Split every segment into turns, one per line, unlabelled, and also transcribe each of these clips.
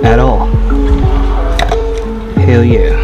at all. Hell yeah.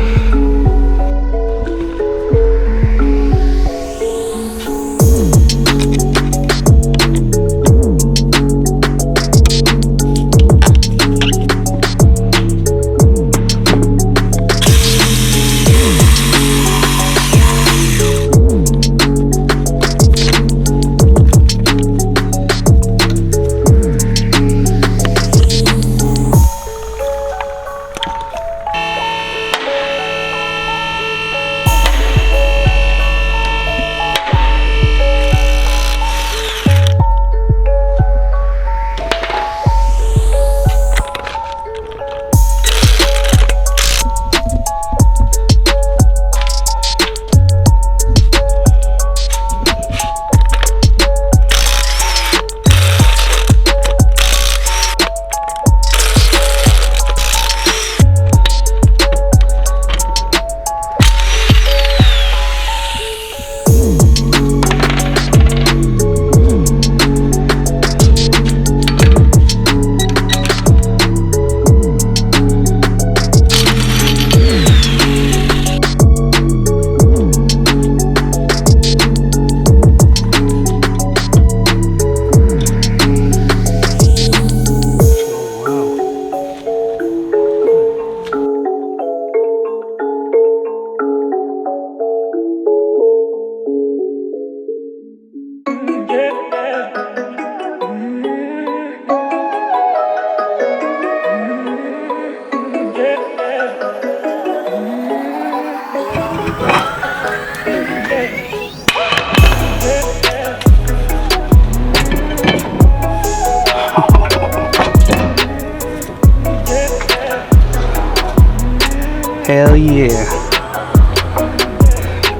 Hell yeah.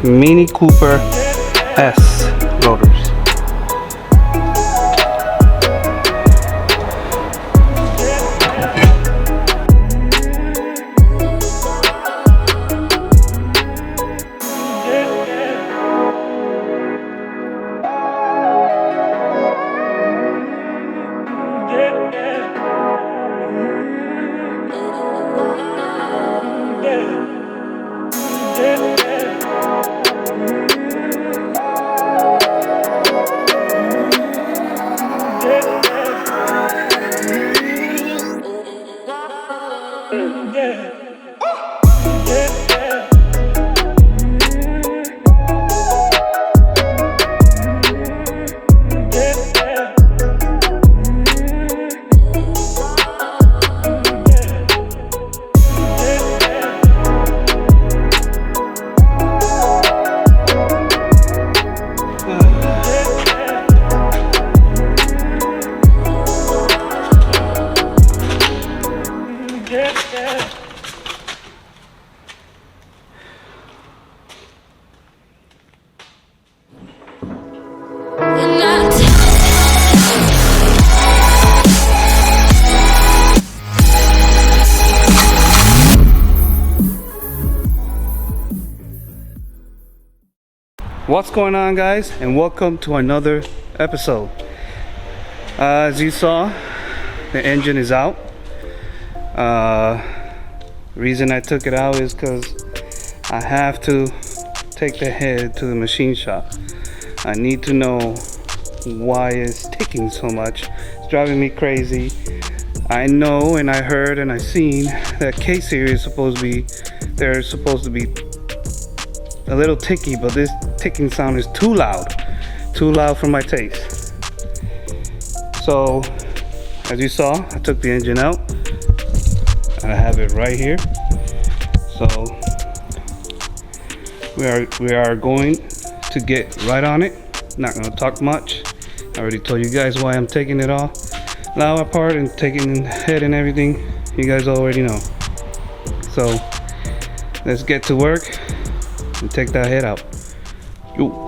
Mini Cooper S rotors. What's going on, guys, and welcome to another episode. As you saw, the engine is out. Reason I took it out is because I have to take the head to the machine shop. I need to know why it's ticking so much. It's driving me crazy. I know, and I heard, and I seen that K-Series they're supposed to be a little ticky, but this ticking sound is too loud for my taste. So as you saw, I took the engine out. I have it right here. So we are going to get right on it. Not gonna talk much. I already told you guys why I'm taking it all now apart and taking the head and everything. You guys already know. So let's get to work and take that head out. Yo.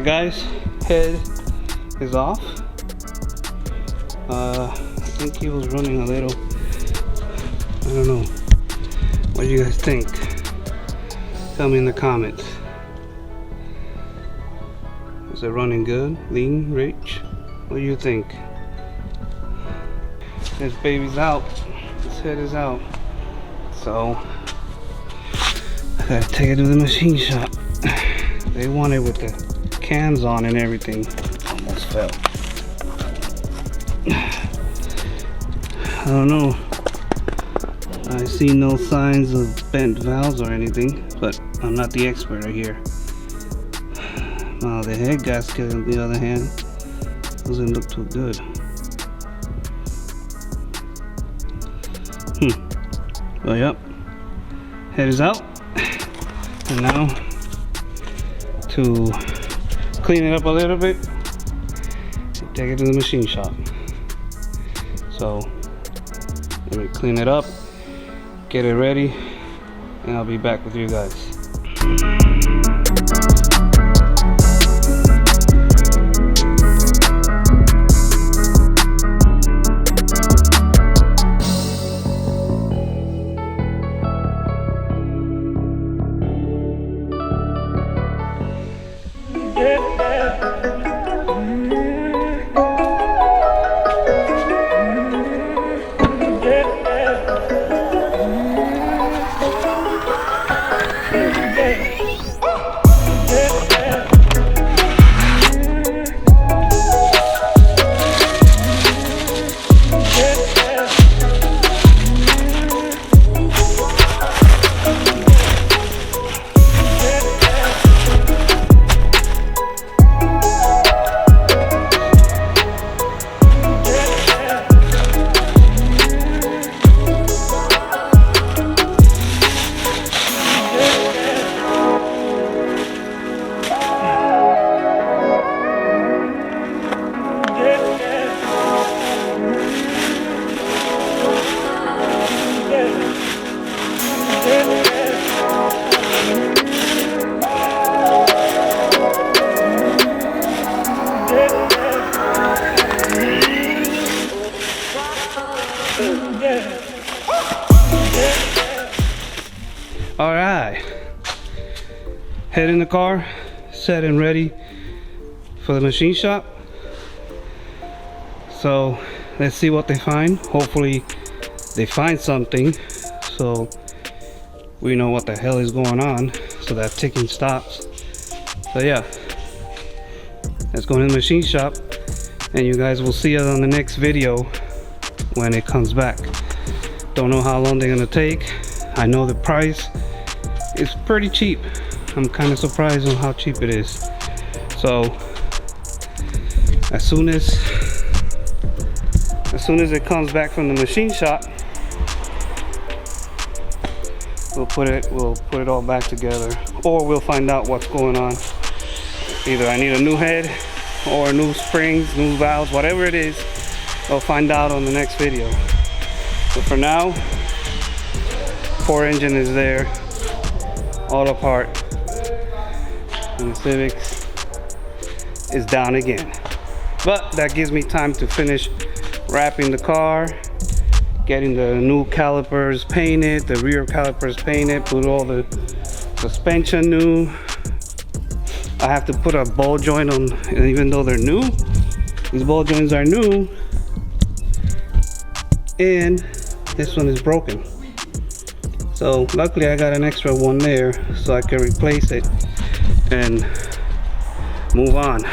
Alright guys, head is off. I think he was running a little. I don't know. What do you guys think? Tell me in the comments. Is it running good? Lean, rich? What do you think? This baby's out. This head is out. So I gotta take it to the machine shop. They want it with the cans on and everything. Almost fell. I don't know. I see no signs of bent valves or anything, but I'm not the expert right here. The head gasket on the other hand doesn't look too good. Well, yep, head is out, and now to clean it up a little bit, take it to the machine shop. So let me clean it up, get it ready, and I'll be back with you guys. All right, head in the car, set and ready for the machine shop. So let's see what they find. Hopefully they find something so we know what the hell is going on, so that ticking stops. So yeah, let's go to the machine shop, and you guys will see it on the next video when it comes back. Don't know how long they're gonna take. I know the price is pretty cheap. I'm kind of surprised on how cheap it is. So as soon as it comes back from the machine shop, we'll put it all back together, or we'll find out what's going on. Either I need a new head or new springs, new valves, whatever it is, we'll find out on the next video. But for now, core engine is there, all apart, and the Civics is down again. But that gives me time to finish wrapping the car, getting the new calipers painted, the rear calipers painted, put all the suspension new. I have to put a ball joint on, and even though they're new, these ball joints are new, and this one is broken. So luckily I got an extra one there so I can replace it and move on.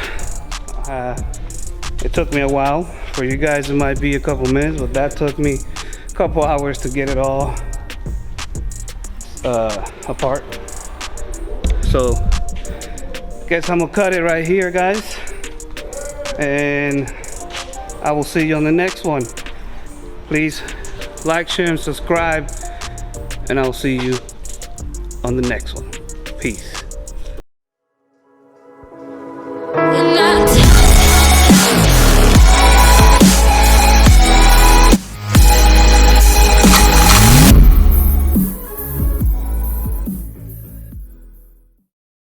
It took me a while. For you guys it might be a couple minutes, but that took me a couple hours to get it all apart. So guess I'm gonna cut it right here, guys, and I will see you on the next one. Please like, share, and subscribe, and I'll see you on the next one. Peace.